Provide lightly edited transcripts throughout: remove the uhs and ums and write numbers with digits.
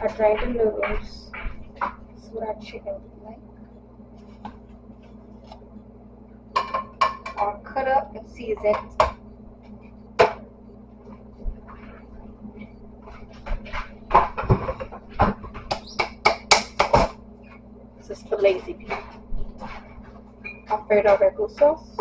I tried the noodles. This is what our chicken look like. All cut up and seasoned. This is for lazy people. Alfredo regular sauce.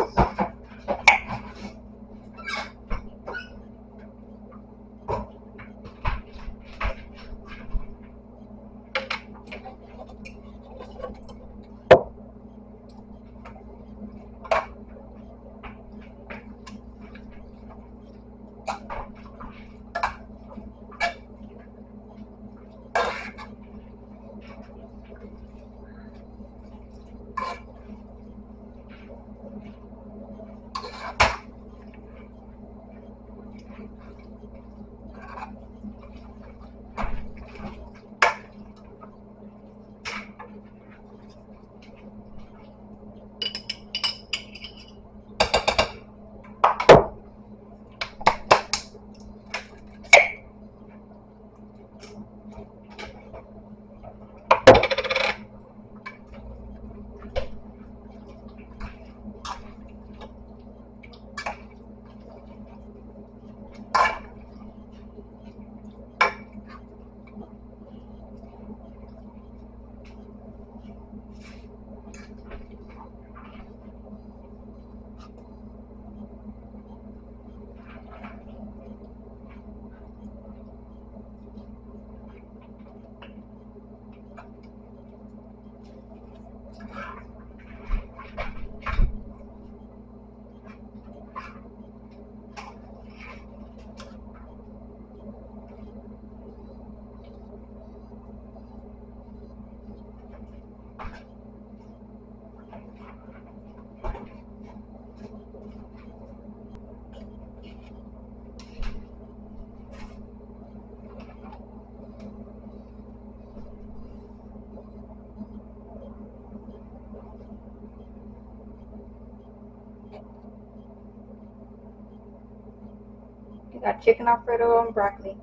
You got chicken Alfredo and broccoli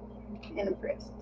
and a breast.